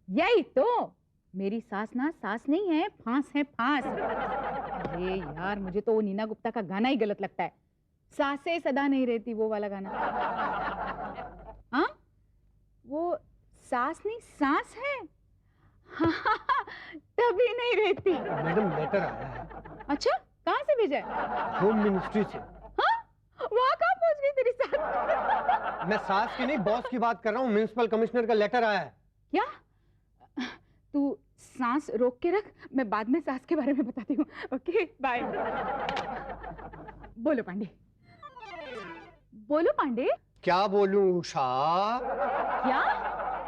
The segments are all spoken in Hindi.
यही तो, मेरी सास ना सास नहीं है, फांस है फांस। अरे यार, मुझे तो वो नीना गुप्ता का गाना ही गलत लगता है, सासे सदा नहीं रहती, वो वाला गाना। हाँ, वो सास नहीं सांस है। तभी नहीं रहती। मैडम लेटर आया है। अच्छा, कहाँ से भेजा है? होम मिनिस्ट्री से। हाँ, वहाँ कहाँ पहुँच गई तेरी सास? मैं सास की नहीं, बॉस की बात कर रहा हूँ। म्युनिसिपल कमिश्नर का लेटर आया है। क्या? तू सांस रोक के रख, मैं बाद में सास के बारे में बताती हूँ। Okay, bye. बोलो पांडे, बोलो पांडे। क्या बोलूं उषा? क्या?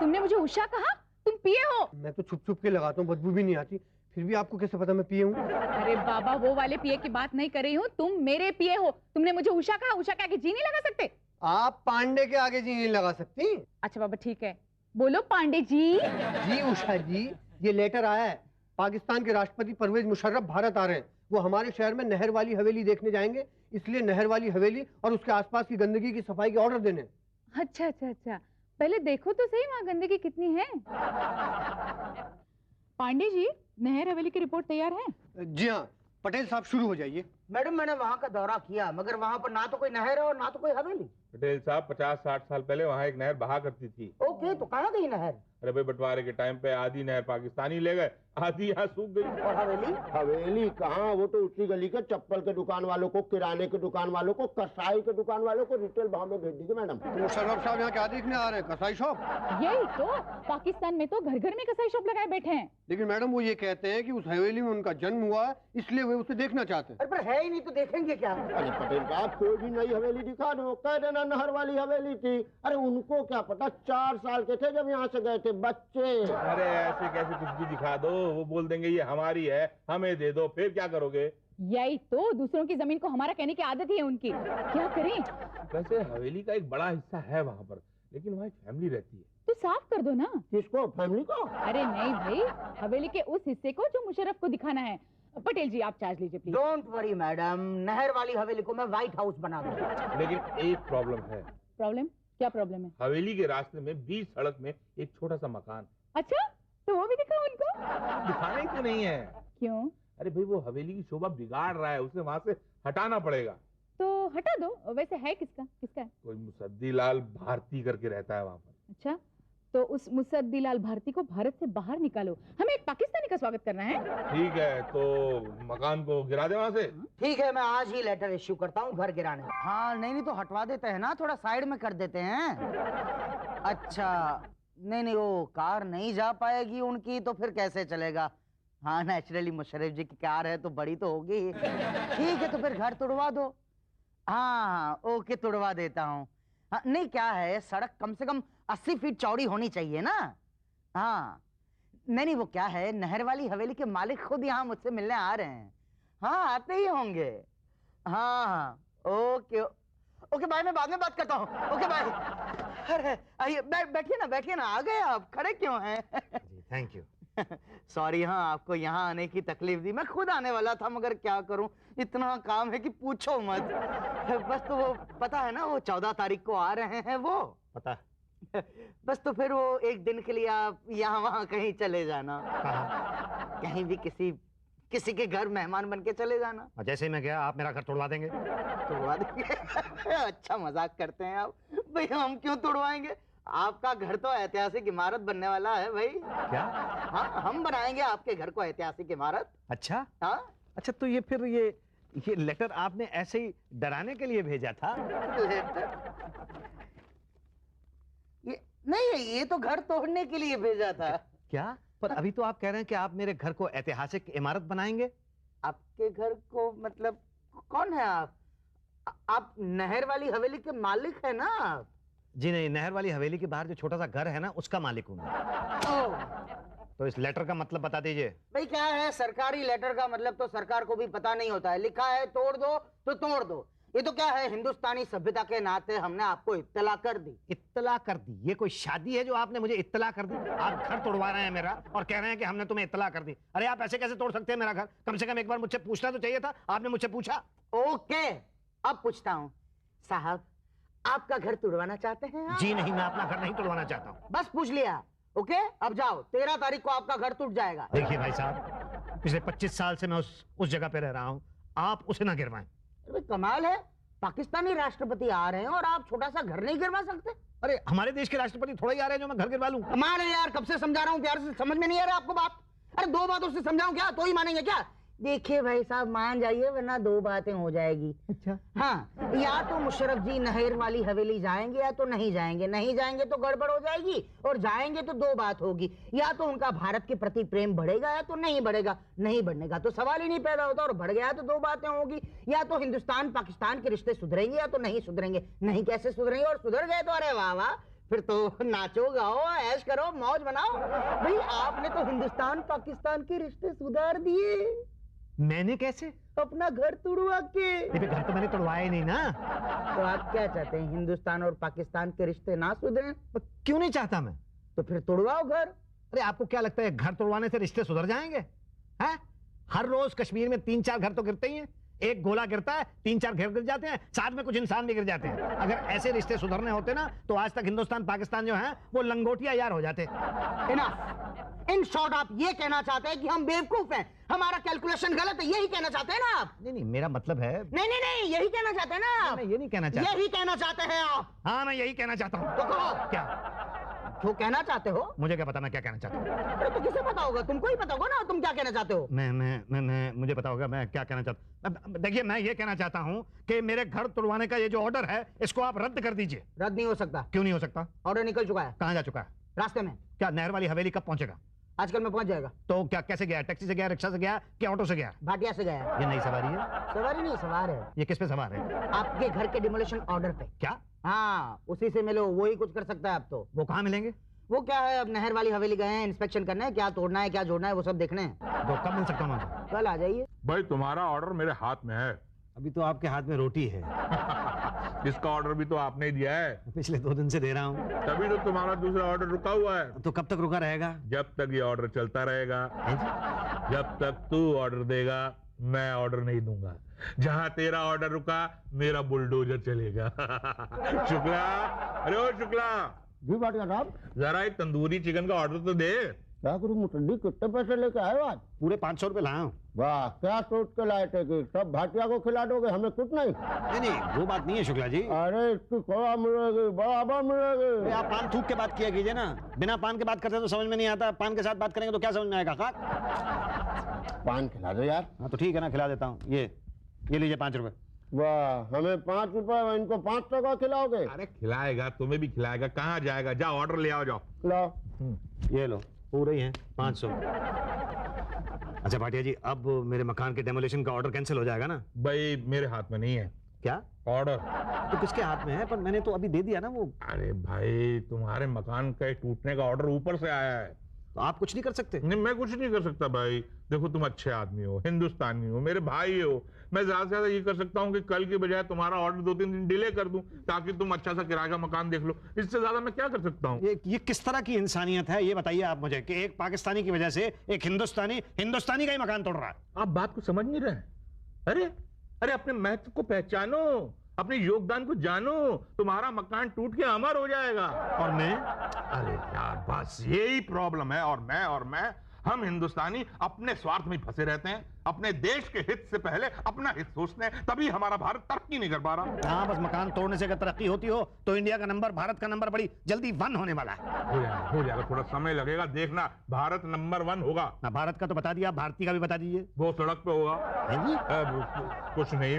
तुमने मुझे उषा कहा? तुम पिए हो? मैं तो छुप छुप के लगाता हूँ, बदबू भी नहीं आती। फिर भी आपको कैसे पता मैं पिए हूँ? अरे बाबा, वो वाले पिए की बात नहीं कर रही हूँ, तुम मेरे पिए हो। तुमने मुझे उषा कहा, उषा के आगे जी नहीं लगा सकते? आप पांडे के आगे जी नहीं लगा सकती। अच्छा बाबा ठीक है, बोलो पांडे जी। जी उषा जी, ये लेटर आया है। पाकिस्तान के राष्ट्रपति परवेज मुशर्रफ भारत आ रहे हैं। वो हमारे शहर में नहर वाली हवेली देखने जाएंगे, इसलिए नहर वाली हवेली और उसके आसपास की गंदगी की सफाई के ऑर्डर देने। अच्छा अच्छा अच्छा, पहले देखो तो सही वहाँ गंदगी कितनी है। पांडे जी, नहर हवेली की रिपोर्ट तैयार है? जी हाँ, पटेल साहब शुरू हो जाइए। मैडम, मैंने वहाँ का दौरा किया, मगर वहाँ पर ना तो कोई नहर है और ना तो कोई हवेली। पटेल साहब, 50-60 साल पहले वहाँ एक नहर बहा करती थी। ओके, तो कहाँ गई नहर? अरे भाई, बंटवारे के टाइम पे आधी नहर पाकिस्तानी ले गए, आधी यहाँ सूख गई। और हवेली? हवेली कहाँ, वो तो उसी गली के चप्पल के दुकान वालों को, किराने के दुकान वालों को, कसाई के दुकान वालों को रिटेल भाव में भेज दीजिए मैडम। तो मुशर्रफ साहब यहाँ क्या देखने आ रहे हैं? कसाई शॉप? यही तो, पाकिस्तान में तो घर घर में कसाई शॉप लगाए बैठे हैं। लेकिन मैडम वो ये कहते हैं कि उस हवेली में उनका जन्म हुआ है, इसलिए वे उसे देखना चाहते हैं। अरे पर है ही नहीं तो देखेंगे क्या? अरे पटेल साहब, कोई भी नई हवेली दिखा दो, कह देना नहर वाली हवेली थी। अरे उनको क्या पता, 4 साल के थे जब यहाँ से गए थे बच्चे। अरे ऐसे कैसे कुछ भी दिखा दो, वो बोल देंगे ये हमारी है, हमें दे दो, फिर क्या करोगे? यही तो, दूसरों की जमीन को हमारा कहने की आदत ही है उनकी, क्या करें? वैसे हवेली का एक बड़ा हिस्सा है वहाँ पर, लेकिन वहाँ एक फैमिली रहती है। तो साफ कर दो ना। किसको, फैमिली को? अरे नहीं भाई, हवेली के उस हिस्से को जो मुशर्रफ को दिखाना है। पटेल जी, आप चार्ज लीजिए प्लीज। डोंट वरी मैडम, नहर वाली हवेली को मैं व्हाइट हाउस बना दूंगा। लेकिन एक प्रॉब्लम है। प्रॉब्लम? क्या प्रॉब्लम है? हवेली के रास्ते में बीच सड़क में एक छोटा सा मकान। अच्छा, तो वो भी दिखाओ उनको। दिखाने को नहीं है। क्यों? अरे भाई, वो हवेली की शोभा बिगाड़ रहा है, उसे वहाँ से हटाना पड़ेगा। तो हटा दो। वैसे है किसका, किसका है? कोई मुसद्दीलाल भारती करके रहता है वहाँ पर। अच्छा, तो उस मुसद्दीलाल भारती को भारत से बाहर निकालो, हमें एक पाकिस्तानी का स्वागत करना है। ठीक है, तो मकान को गिरा दे वहाँ से। ठीक है, मैं आज ही लेटर इश्यू करता हूँ घर गिराने। हाँ, नहीं तो हटवा देते हैं ना, थोड़ा साइड में कर देते हैं। अच्छा, नहीं, वो कार नहीं जा पाएगी उनकी, तो फिर कैसे चलेगा? हाँ, नेचुरली मुशर्रफ जी की कार है तो बड़ी तो होगी। ठीक है, तो फिर घर तुड़वा दो। हाँ, ओके, तुड़वा देता हूँ। हाँ, नहीं, क्या है, सड़क कम से कम 80 फीट चौड़ी होनी चाहिए ना। हाँ, नहीं, वो क्या है, नहर वाली हवेली के मालिक खुद यहाँ मुझसे मिलने आ रहे हैं। हाँ, आते ही होंगे। हाँ, ओके ओके बाय, मैं बाद में बात करता हूँ। Okay bye. अरे आइए, बैठिए ना, आ गए आप, खड़े क्यों हैं? Thank you. सॉरी, हाँ, आपको यहाँ आने की तकलीफ दी। मैं खुद आने वाला था, मगर क्या करूं, इतना काम है कि पूछो मत। बस तो वो पता है ना, वो 14 तारीख को आ रहे हैं वो। पता है। बस तो फिर वो एक दिन के लिए आप यहाँ वहाँ कहीं चले जाना। कहाँ? कहीं भी किसी के घर मेहमान बन के चले जाना। और जैसे ही मैं गया, आप मेरा घर तोड़वा देंगे? तोड़वा देंगे? अच्छा मजाक करते हैं आप। भाई हम क्यों तोड़वाएंगे? आपका घर तो ऐतिहासिक इमारत बनने वाला है भाई। क्या? हाँ, हम बनाएंगे आपके घर को ऐतिहासिक इमारत। अच्छा। हाँ, अच्छा, तो ये फिर ये लेटर आपने ऐसे ही डराने के लिए भेजा था? ये तो घर तोड़ने के लिए भेजा था। क्या? पर अभी तो आप कह रहे हैं कि आप मेरे घर को ऐतिहासिक इमारत बनाएंगे। आपके घर को मतलब कौन है आप? आप नहर वाली हवेली के मालिक है ना आप? जी नहीं, नहर वाली हवेली के बाहर जो छोटा सा घर है ना, उसका मालिक हूँ मैं। ओह, तो इस लेटर का मतलब बता दीजिए। भाई क्या है, सरकारी लेटर का मतलब तो सरकार को भी पता नहीं होता है। लिखा है तोड़ दो तो तोड़ दो। ये तो क्या है, हिंदुस्तानी सभ्यता के नाते हमने आपको इत्तला कर दी। इत्तला कर दी? ये कोई शादी है जो आपने मुझे इत्तला कर दी? आप घर तोड़वा रहे हैं मेरा और कह रहे हैं कि हमने तुम्हें इत्तला कर दी। अरे आप ऐसे कैसे तोड़ सकते हैं मेरा घर? कम से कम एक बार मुझसे पूछना तो चाहिए था। आपने मुझसे पूछा? ओके, अब पूछता हूँ साहब, आपका घर तुड़वाना चाहते हैं आप? जी नहीं, मैं अपना घर नहीं तोड़वाना चाहता हूँ। बस पूछ लिया। ओके, अब जाओ, 13 तारीख को आपका घर टूट जाएगा। देखिए भाई साहब, पिछले 25 साल से मैं उस जगह पे रह रहा हूँ, आप उसे ना गिरवाएं। अरे कमाल है, पाकिस्तानी राष्ट्रपति आ रहे हैं और आप छोटा सा घर नहीं गिरवा सकते? अरे हमारे देश के राष्ट्रपति थोड़ा ही आ रहे हैं जो मैं घर गिरवा लूं। कमाल है यार, कब से समझा रहा हूँ प्यार से, समझ में नहीं आ रहा आपको बात? अरे 2 बातों से समझाऊं क्या, तो ही मानेंगे क्या? देखिए भाई साहब, मान जाइए वरना 2 बातें हो जाएगी। अच्छा, हाँ, या तो मुशर्रफ जी नहर वाली हवेली जाएंगे या तो नहीं जाएंगे। नहीं जाएंगे तो गड़बड़ हो जाएगी, और जाएंगे तो 2 बात होगी, या तो उनका भारत के प्रति प्रेम बढ़ेगा या तो नहीं बढ़ेगा। नहीं बढ़ने का तो सवाल ही नहीं पैदा होता, और बढ़ गया तो 2 बातें होगी, या तो हिंदुस्तान पाकिस्तान के रिश्ते सुधरेंगे या तो नहीं सुधरेंगे। नहीं कैसे सुधरेंगे, और सुधर गए तो अरे वाह वाह, फिर तो नाचो गाओ ऐश करो मौज बनाओ। भाई आपने तो हिंदुस्तान पाकिस्तान के रिश्ते सुधार दिए। मैंने कैसे? अपना घर तुड़वा के। ये घर तो मैंने तोड़वाया ही नहीं ना। तो आप क्या चाहते हैं, हिंदुस्तान और पाकिस्तान के रिश्ते ना सुधरें? तो क्यों नहीं चाहता मैं? तो फिर तुड़वाओ घर। अरे आपको क्या लगता है घर तोड़वाने से रिश्ते सुधर जाएंगे? हैं? हर रोज कश्मीर में 3-4 घर तो गिरते ही हैं। एक गोला गिरता है, 3-4 घर गिर जाते हैं, साथ में कुछ इंसान भी गिर जाते हैं। अगर ऐसे रिश्ते सुधरने होते ना तो आज तक हिंदुस्तान पाकिस्तान जो है वो लंगोटिया यार हो जाते। इनफ। इन शॉर्ट आप ये कहना चाहते हैं कि हम बेवकूफ हैं, हमारा कैलकुलेशन गलत है, यही कहना चाहते हैं ना आप? नहीं, मेरा मतलब है। नहीं, यही कहना चाहते हैं ना आप? मैं ये नहीं कहना चाहता। यही कहना चाहते हैं आप? हाँ, मैं यही कहना चाहता हूँ। तो कहो क्या? जो कहना चाहते हो। मुझे क्या पता मैं क्या कहना चाहता हूँ? अरे तो किसे पता होगा, तुमको ही पता होगा ना तुम क्या कहना चाहते हो। मैं मुझे पता होगा मैं क्या कहना चाहता हूँ। देखिए, मैं ये कहना चाहता हूँ कि मेरे घर तुड़वाने का ये जो ऑर्डर है इसको आप रद्द कर दीजिए। रद्द नहीं हो सकता। क्यों नहीं हो सकता? ऑर्डर निकल चुका है। कहाँ जा चुका है? रास्ते में। क्या नहर वाली हवेली कब पहुंचेगा? आजकल में पहुंच जाएगा। तो क्या कैसे गया? टैक्सी से गया, रिक्शा से गया, क्या ऑटो से गया? भाटिया से गया है। ये नई सवारी है? सवारी नहीं, सवार है। ये किस पे सवार है? आपके घर के डिमोलिशन ऑर्डर पे। क्या? हाँ, उसी से मिलो, वही कुछ कर सकता है अब तो। वो कहाँ मिलेंगे? वो क्या है, अब नहर वाली हवेली गए हैं, इंस्पेक्शन करना है, क्या तोड़ना है क्या जोड़ना है वो सब देखने हैं। तो कब मिल सकता हूँ मैं? कल आ जाइए। भाई तुम्हारा ऑर्डर मेरे हाथ में है। अभी तो आपके हाथ में रोटी है। इसका ऑर्डर भी तो आपने ही दिया है। पिछले 2 दिन से दे रहा हूँ। तभी तो तुम्हारा दूसरा ऑर्डर रुका हुआ है। तो कब तक रुका रहेगा? जब तक ये ऑर्डर चलता रहेगा। जब तक तू ऑर्डर देगा मैं ऑर्डर नहीं दूंगा। जहां तेरा ऑर्डर रुका मेरा बुलडोजर चलेगा। शुक्ला, अरे ओ शुक्ला, जी भाटिया साहब। जरा एक तंदूरी चिकन का ऑर्डर तो दे। क्या करूँ मुसल्ली, कितने पैसे लेके आए हो आज? पूरे 500 रुपए लाया हूँ। वाह, क्या सोच के लाए थे कि सब भाटिया को खिला दोगे, हमें कुछ नहीं? नहीं, वो बात नहीं है शुक्ला जी। अरे इसकी खोआ मिलेगी, बराबर मिलेगी। आप पान थूक के बात किया कीजिए ना। बिना पान के बात करते तो समझ में नहीं आता, पान के साथ बात करेंगे तो क्या समझ में आएगा? पान खिला दो यार। हाँ तो ठीक है ना, खिला देता हूँ। ये लीजिए 5 रुपए। वाह, हमें 5 रुपए, इनको 500 का खिलाओगे? अरे खिलाएगा, तुम्हें भी खिलाएगा। कहाँ जाएगा? जाओ ऑर्डर ले आओ, जाओ। खिलाओ। ये लो, पूरे ही हैं 500। अच्छा भाटिया जी, अब मेरे मकान के डेमोलिशन का ऑर्डर कैंसिल हो जाएगा ना? भाई मेरे हाथ में नहीं है क्या ऑर्डर। तो किसके हाथ में है? पर मैंने तो अभी दे दिया ना वो। अरे भाई, तुम्हारे मकान के टूटने का ऑर्डर ऊपर से आया है। तो आप कुछ नहीं कर सकते? नहीं, मैं कुछ नहीं कर सकता भाई। देखो, तुम अच्छे आदमी हो, हिंदुस्तानी हो, मेरे भाई हो। मैं ज्यादा से ज्यादा ये कर सकता हूँ कि कल की बजाय तुम्हारा ऑर्डर 2-3 दिन डिले कर दूं, ताकि तुम अच्छा सा किराए का मकान देख लो। इससे ज्यादा मैं क्या कर सकता हूँ? ये किस तरह की इंसानियत है ये बताइए आप मुझे, कि एक पाकिस्तानी की वजह से एक हिंदुस्तानी का ही मकान तोड़ रहा है। आप बात को समझ नहीं रहे। अरे अपने महत्व को पहचानो, अपने योगदान को जानो। तुम्हारा मकान टूट के अमर हो जाएगा। और मैं? अरे यार, बस यही प्रॉब्लम है। और मैं हम हिंदुस्तानी अपने स्वार्थ में फंसे रहते हैं। अपने देश के हित से पहले अपना हित सोचते हैं, तभी हमारा भारत तरक्की नहीं कर पा रहा। हाँ, बस मकान तोड़ने से अगर तरक्की होती हो तो इंडिया का नंबर, भारत का नंबर बड़ी जल्दी 1 होने वाला है। हो जाएगा, थोड़ा समय लगेगा, देखना। भारत नंबर 1 होगा। ना भारत का तो बता दिया, भारतीय का भी बता दीजिए। वो सड़क पे होगा। कुछ नहीं।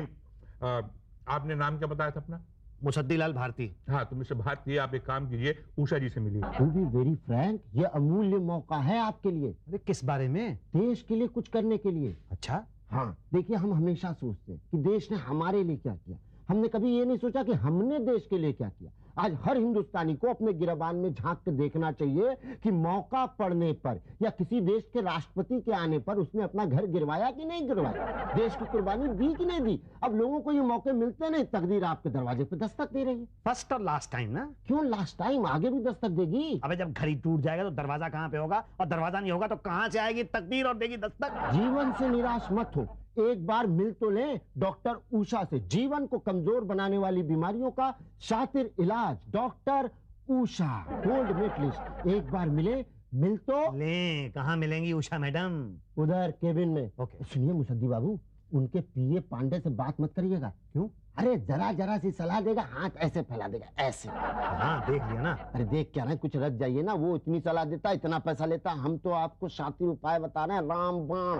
आपने नाम क्या बताया था अपना? मुसद्दीलाल भारती। हाँ, तो मिस्टर भारती, आप एक काम कीजिए, उषा जी से मिलिए। टू बी वेरी फ्रैंक, ये अमूल्य मौका है आपके लिए, अरे किस बारे में? देश के लिए कुछ करने के लिए। अच्छा। हाँ, देखिए, हम हमेशा सोचते हैं कि देश ने हमारे लिए क्या किया। हमने कभी ये नहीं सोचा कि हमने देश के लिए क्या किया। आज हर हिंदुस्तानी को अपने गिरबान में झांक के देखना चाहिए कि मौका पड़ने पर या किसी देश के राष्ट्रपति के आने पर उसने अपना घर गिरवाया कि नहीं गिरवाया, देश की कुर्बानी दी कि नहीं दी। अब लोगों को ये मौके मिलते नहीं, तकदीर आपके दरवाजे पे दस्तक दे रही है। फर्स्ट और लास्ट टाइम ना? क्यों लास्ट टाइम, आगे भी दस्तक देगी। अबे जब घर ही टूट जाएगा तो दरवाजा कहाँ पे होगा, और दरवाजा नहीं होगा तो कहाँ से आएगी तकदीर और देगी दस्तक? जीवन से निराश मत हो, एक बार मिल तो लें डॉक्टर उषा से। जीवन को कमजोर बनाने वाली बीमारियों का शातिर इलाज, डॉक्टर उषा गोल्ड मेडलिस्ट, एक बार मिले मिल तो ले, कहाँ मिलेंगी उषा मैडम? उधर केबिन में। ओके। सुनिए मुसद्दी बाबू, उनके पीए पांडे से बात मत करिएगा। क्यों? अरे जरा जरा सी सलाह देगा, हाथ ऐसे फैला देगा, ऐसे। हाँ देख लिया ना। अरे देख क्या ना, कुछ रख जाइए ना, वो इतनी सलाह देता, इतना पैसा लेता, हम तो आपको शातिर उपाय बता रहे हैं, रामबाण।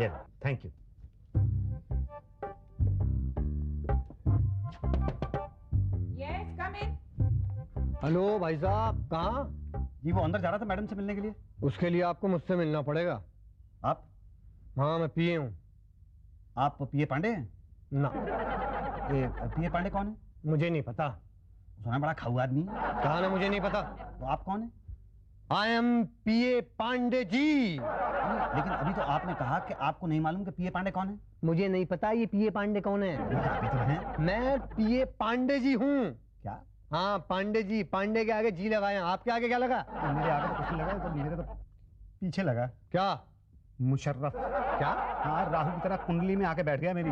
ये thank you. Yes come in. Hello भाई साहब, कहाँ? जी वो अंदर जा रहा था मैडम से मिलने के लिए। उसके लिए आपको मुझसे मिलना पड़ेगा। आप हाँ मैं पीए हूँ। आप पीए पांडे हैं? ना, ये पीए पांडे कौन है? मुझे नहीं पता। सुना है बड़ा खाऊ आदमी है। कहा ना मुझे नहीं पता। तो आप कौन है? आई एम पीए पांडे जी। लेकिन अभी तो आपने कहा कि आपको नहीं मालूम कि पीए पांडे कौन है। मुझे नहीं पता ये पीए पांडे कौन है। अभी तो हैं। मैं पीए पांडे जी हूँ। क्या? हाँ पांडे जी, पांडे के आगे जी लगाए हैं। आपके आगे क्या लगा? मेरे आगे तो कुछ नहीं लगा, तो मेरे तो पीछे लगा। क्या? मुशर्रफ। क्या? हाँ, राहु की तरह कुंडली में आके बैठ गया मेरी।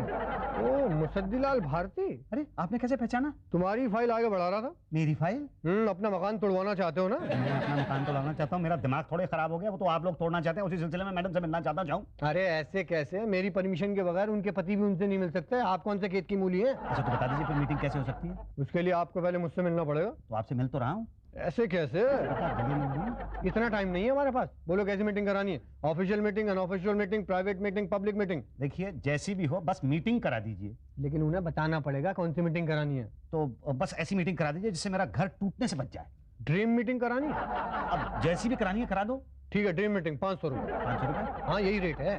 ओ मुसद्दीलाल भारती, अरे आपने कैसे पहचाना? तुम्हारी फाइल आगे बढ़ा रहा था। मेरी फाइल? अपना मकान तोड़वाना चाहते हो ना? मैं अपना मकान तोड़ना चाहता हूँ, मेरा दिमाग थोड़े खराब हो गया, वो तो आप लोग तोड़ना चाहते हैं। उसी सिलसिले में मैडम से मिलना चाहता हूँ। जाऊँ? अरे ऐसे कैसे? मेरी परमिशन के बगैर उनके पति भी उनसे नहीं मिल सकते। आप कौन से खेत की मूली हैं? अच्छा तो बता दीजिए फिर मीटिंग कैसे हो सकती है? उसके लिए आपको पहले मुझसे मिलना पड़ेगा। तो आपसे मिल तो रहा हूँ। ऐसे कैसे? गले मिल लूँ? इतना टाइम नहीं है हमारे पास। बोलो कैसी मीटिंग करानी है? Official meeting, unofficial meeting, private meeting, public meeting? देखिए जैसी भी हो, बस मीटिंग करा दीजिए। लेकिन उन्हें बताना पड़ेगा कौन सी मीटिंग करानी है। तो बस ऐसी मीटिंग करा दीजिए जिससे मेरा घर टूटने से बच जाए। ड्रीम मीटिंग करानी है? अब जैसी भी करानी है करा दो। ठीक है, ड्रीम मीटिंग 500 रुपये। 500 रुपए? हाँ यही रेट है।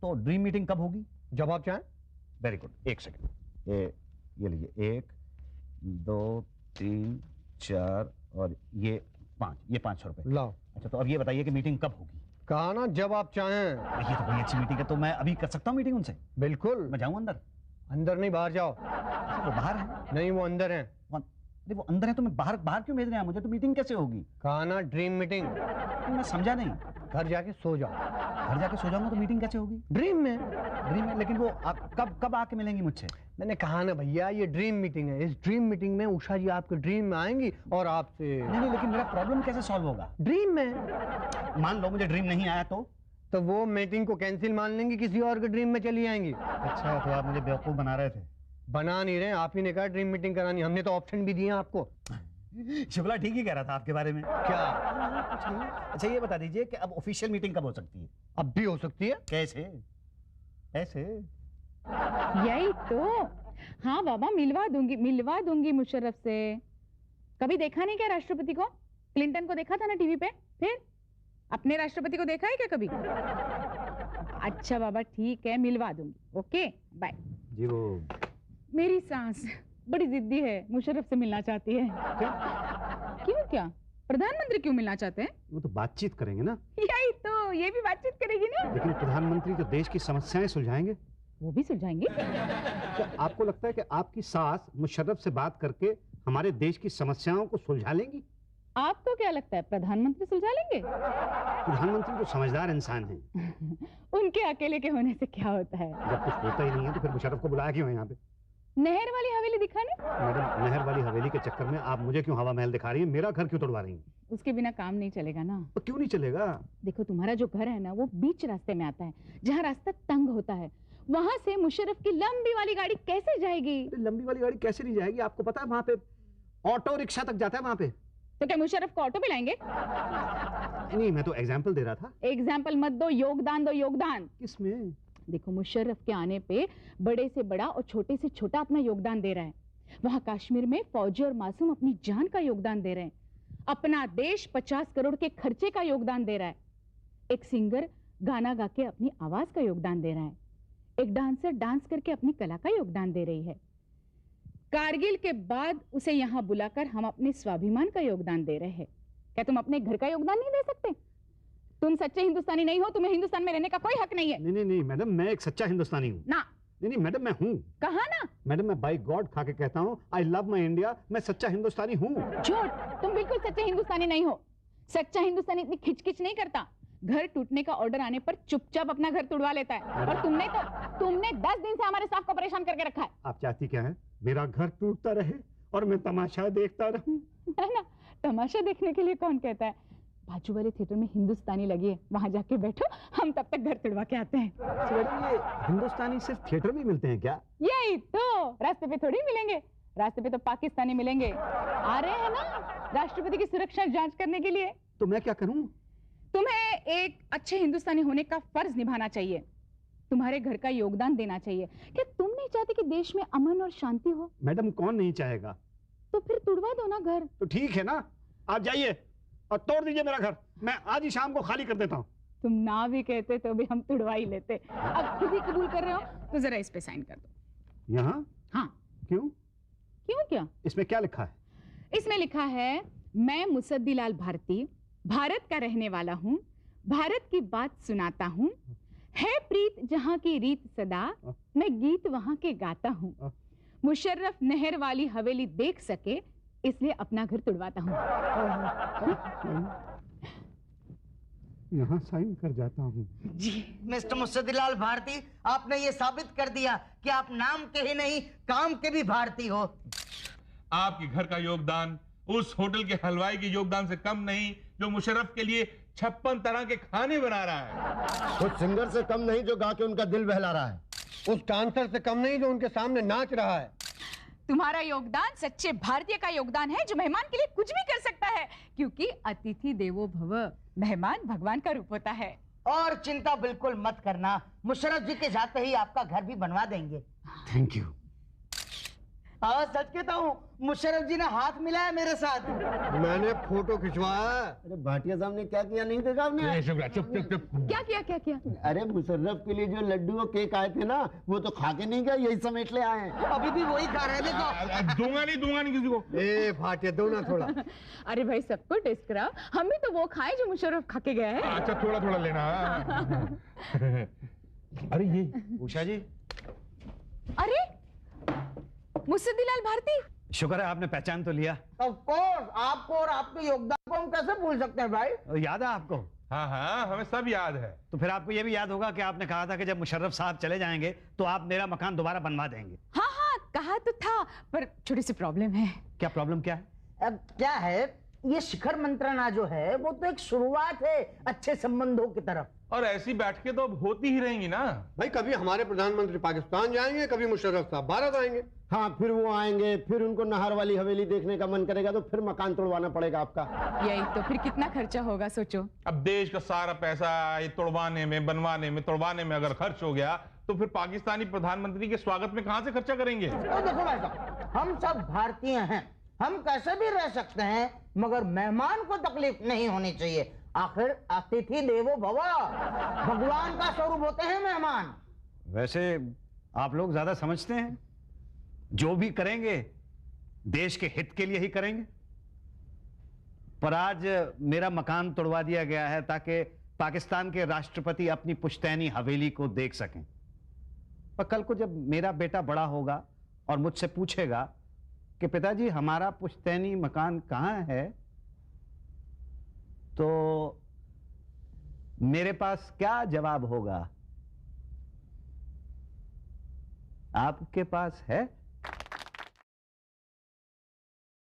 तो ड्रीम मीटिंग कब होगी? जब आप चाहें। वेरी गुड, एक सेकंड। ये लीजिए, 1 2 3 4 और ये 5, ये 500 रुपए। लाओ। अच्छा तो अब ये बताइए कि मीटिंग कब होगी? कहा ना जब आप चाहें। ये तो बड़ी अच्छी मीटिंग है, तो मैं अभी कर सकता हूँ मीटिंग उनसे? बिल्कुल। मैं जाऊँ अंदर? अंदर नहीं, बाहर जाओ। अच्छा, वो बाहर है? नहीं, वो अंदर है। अरे वो अंदर है तो मैं बाहर बाहर क्यों भेज रहे हैं मुझे? तो मीटिंग कैसे होगी? कहा ना ड्रीम मीटिंग। मैं समझा नहीं। घर जाके सो जाओ। घर जाके सो जाऊंगा तो मीटिंग कैसे होगी? ड्रीम में। ड्रीम में? लेकिन वो कब कब आके मिलेंगी मुझसे? मैंने कहा ना भैया, ये ड्रीम मीटिंग है। इस ड्रीम मीटिंग में उषा जी आपके ड्रीम में आएंगी और आपसे। नहीं, लेकिन मेरा प्रॉब्लम कैसे सॉल्व होगा? ड्रीम में। मान लो मुझे ड्रीम नहीं आया तो वो मीटिंग को कैंसिल मान लेंगी, किसी और के ड्रीम में चली आएंगी। अच्छा तो आप मुझे बेवकूफ बना रहे थे? बना नहीं रहे, आप ही ने कहा ड्रीम मीटिंग करानी। हमने तो ऑप्शन भी दिए आपको। शुक्ला ठीक ही कह रहा था आपके बारे में। क्या? कुछ नहीं। अच्छा ये बता दीजिए कि अब ऑफिशियल मीटिंग कब हो सकती है? अब भी हो सकती है। कैसे? ऐसे? यही तो। हाँ बाबा, मिलवा दूंगी मुशर्रफ से। कभी देखा नहीं क्या राष्ट्रपति को? क्लिंटन को देखा था ना टीवी पे, फिर अपने राष्ट्रपति को देखा है क्या कभी? अच्छा बाबा ठीक है, मिलवा दूंगी। Okay bye. जी वो मेरी सास बड़ी जिद्दी है, मुशर्रफ से मिलना चाहती है। क्यों? क्या प्रधानमंत्री क्यों मिलना चाहते हैं? वो तो बातचीत करेंगे ना। यही तो, ये भी बातचीत करेगी ना। लेकिन प्रधानमंत्री तो देश की समस्याएं सुलझाएंगे। वो भी सुलझाएंगे। क्या आपको लगता है कि आपकी सास मुशर्रफ से बात करके हमारे देश की समस्याओं को सुलझा लेंगी? आपको क्या लगता है प्रधानमंत्री सुलझा लेंगे? प्रधानमंत्री तो समझदार इंसान हैं। उनके अकेले के होने से क्या होता है? जब कुछ होता ही नहीं है तो फिर मुशर्रफ को बुलाया क्यों है यहाँ पे? नहर वाली हवेली दिखाने? मैडम नहर वाली हवेली के चक्कर में आप मुझे क्यों हवा महल दिखा रही हैं? मेरा घर क्यों तोड़वा रही हैं? उसके बिना काम नहीं चलेगा ना। तो क्यों नहीं चलेगा? देखो तुम्हारा जो घर है ना, वो बीच रास्ते में आता है, जहाँ रास्ता तंग होता है। वहां से मुशर्रफ की लंबी वाली गाड़ी कैसे जाएगी? लंबी वाली गाड़ी कैसे नहीं जाएगी? आपको पता है वहाँ पे ऑटो रिक्शा तक जाता है वहाँ पे। तो क्या मुशर्रफ को ऑटो पे लाएंगे? नहीं, मैं तो एग्जाम्पल दे रहा था। एग्जाम्पल मत दो, योगदान दो, योगदान। किसमें? देखो मुशर्रफ के आने पे बड़े से बड़ा और छोटे से छोटा अपना योगदान दे रहा है। वहां कश्मीर में फौजी और मासूम अपनी जान का योगदान दे रहे हैं। अपना देश 50 करोड़ के खर्चे का योगदान दे रहा है। एक सिंगर गाना गा के अपनी आवाज का योगदान दे रहा है। एक डांसर डांस करके अपनी कला का योगदान दे रही है। कारगिल के बाद उसे यहाँ बुलाकर हम अपने स्वाभिमान का योगदान दे रहे हैं। क्या तुम अपने घर का योगदान नहीं दे सकते? तुम सच्चे हिंदुस्तानी नहीं हो, तुम्हें हिंदुस्तान में रहने का कोई हक नहीं है। नहीं मैडम, मैं एक सच्चा हिंदुस्तानी हूँ ना। नहीं मैडम, मैं हूँ। कहा ना? मैडम मैं बाय गॉड खा के कहता हूँ, आई लव माई इंडिया। मैं सच्चा हिंदुस्तानी हूँ। झूठ, तुम बिल्कुल सच्चे हिंदुस्तानी नहीं हो। सच्चा हिंदुस्तानी इतनी खिचखिच नहीं करता। घर टूटने का ऑर्डर आने पर चुपचाप अपना घर तुड़वा लेता है। और तुमने 10 दिन से हमारे स्टाफ को परेशान करके रखा है। आप चाहती क्या है? मेरा घर टूटता रहे और मैं तमाशा देखता रहूं। है ना, तमाशा देखने के लिए कौन कहता है। बाजू वाले थिएटर में हिंदुस्तानी लगी है, वहां जाके बैठो, हम तब तक घर तुड़वा के आते हैं। मैडम ये हिंदुस्तानी सिर्फ थिएटर में मिलते हैं क्या? यही तो, रास्ते पे थोड़ी मिलेंगे, रास्ते पे तो पाकिस्तानी मिलेंगे। आ रहे हैं ना राष्ट्रपति की सुरक्षा जांच करने के लिए। तो मैं क्या करूं? तुम्हें एक अच्छे हिंदुस्तानी होने का फर्ज निभाना चाहिए, तुम्हारे घर का योगदान देना चाहिए। क्या तुम नहीं चाहते कि देश में अमन और शांति हो? मैडम कौन नहीं चाहेगा? तो फिर तुड़वा दो ना घर। तो ठीक है ना, आप जाइए और तोड़ दीजिए मेरा घर, मैं आज ही शाम को खाली कर देता हूँ। तुम ना भी कहते तो भी हम तुड़वा ही लेते। अब खुद ही कबूल कर रहे हो तो जरा इस पे साइन कर दो। यहाँ? हाँ। क्यों? क्यों क्या? इसमें क्या लिखा है? इसमें लिखा है, मैं मुसद्दीलाल भारती भारत का रहने वाला हूँ, भारत की बात सुनाता हूँ, है प्रीत जहाँ की रीत सदा, मैं गीत वहाँ के गाता हूँ, मुशर्रफ नहर वाली हवेली देख सके इसलिए अपना घर तुड़वाता हूँ। यहाँ साइन कर जाता हूँ। जी मिस्टर मुसद्दीलाल भारती, आपने ये साबित कर दिया कि आप नाम के ही नहीं काम के भी भारती हो। आपके घर का योगदान उस होटल के हलवाई के योगदान से कम नहीं जो मुशर्रफ के लिए 56 तरह के खाने बना रहा है। उस सिंगर से कम नहीं जो गा के उनका दिल बहला रहा है। उस डांसर से कम नहीं जो उनके सामने नाच रहा है। तुम्हारा योगदान सच्चे भारतीय का योगदान है जो मेहमान के लिए कुछ भी कर सकता है, क्योंकि अतिथि देवो भव, मेहमान भगवान का रूप होता है। और चिंता बिल्कुल मत करना, मुशर्रफ जी के जाते ही आपका घर भी बनवा देंगे। Thank you. हाँ सच कहता हूँ, मुशर्रफ जी ने हाथ मिलाया मेरे साथ। मैंने फोटो खिंचवाया। अरे भाटिया साहब ने क्या किया नहीं देखा आपने? शुक्ला, चुप चुप चुप। क्या किया, क्या किया? अरे मुशर्रफ के लिए जो लड्डू और केक आए थे ना, वो तो खा के नहीं गए, यही समेट ले आए हैं। अभी भी वही खा रहे थे। दूंगा नहीं किसी को। ए भाटिया दो ना थोड़ा। अरे भाई सबको टेस्ट कराओ, हम भी तो वो खाए जो मुशर्रफ खा के गया है। अच्छा थोड़ा थोड़ा लेना। अरे ये उषा जी, अरे मुसद्दीलाल भारती, शुक्र है आपने पहचान तो लिया। ऑफ कोर्स, आपको और आपके योगदान को हम कैसे भूल सकते हैं भाई। याद है आपको? हाँ हाँ, हमें सब याद है। तो फिर आपको ये भी याद होगा कि आपने कहा था कि जब मुशर्रफ साहब चले जाएंगे तो आप मेरा मकान दोबारा बनवा देंगे। हाँ हाँ कहा तो था, पर छोटी सी प्रॉब्लम है। क्या प्रॉब्लम क्या है? अब क्या है, ये शिखर मंत्रणा जो है वो तो एक शुरुआत है अच्छे संबंधों की तरफ। और ऐसी बैठकें तो अब होती ही रहेंगी ना। भाई कभी हमारे प्रधानमंत्री पाकिस्तान जाएंगे, कभी मुशर्रफ साहब भारत आएंगे। हाँ फिर वो आएंगे, फिर उनको नहर वाली हवेली देखने का मन करेगा तो फिर मकान तोड़वाना पड़ेगा आपका। यही तो, फिर कितना खर्चा होगा सोचो। अब देश का सारा पैसा ये तोड़वाने में, बनवाने में, तोड़वाने में अगर खर्च हो गया तो फिर पाकिस्तानी प्रधानमंत्री के स्वागत में कहां से खर्चा करेंगे? तो देखो भाई साहब, हम सब भारतीय हैं, हम कैसे भी रह सकते हैं, मगर मेहमान को तकलीफ नहीं होनी चाहिए। आखिर अतिथि देवो भव, भगवान का स्वरूप होते हैं मेहमान। वैसे आप लोग ज्यादा समझते हैं, जो भी करेंगे देश के हित के लिए ही करेंगे। पर आज मेरा मकान तोड़वा दिया गया है ताकि पाकिस्तान के राष्ट्रपति अपनी पुश्तैनी हवेली को देख सकें। पर कल को जब मेरा बेटा बड़ा होगा और मुझसे पूछेगा कि पिताजी हमारा पुश्तैनी मकान कहां है, तो मेरे पास क्या जवाब होगा? आपके पास है?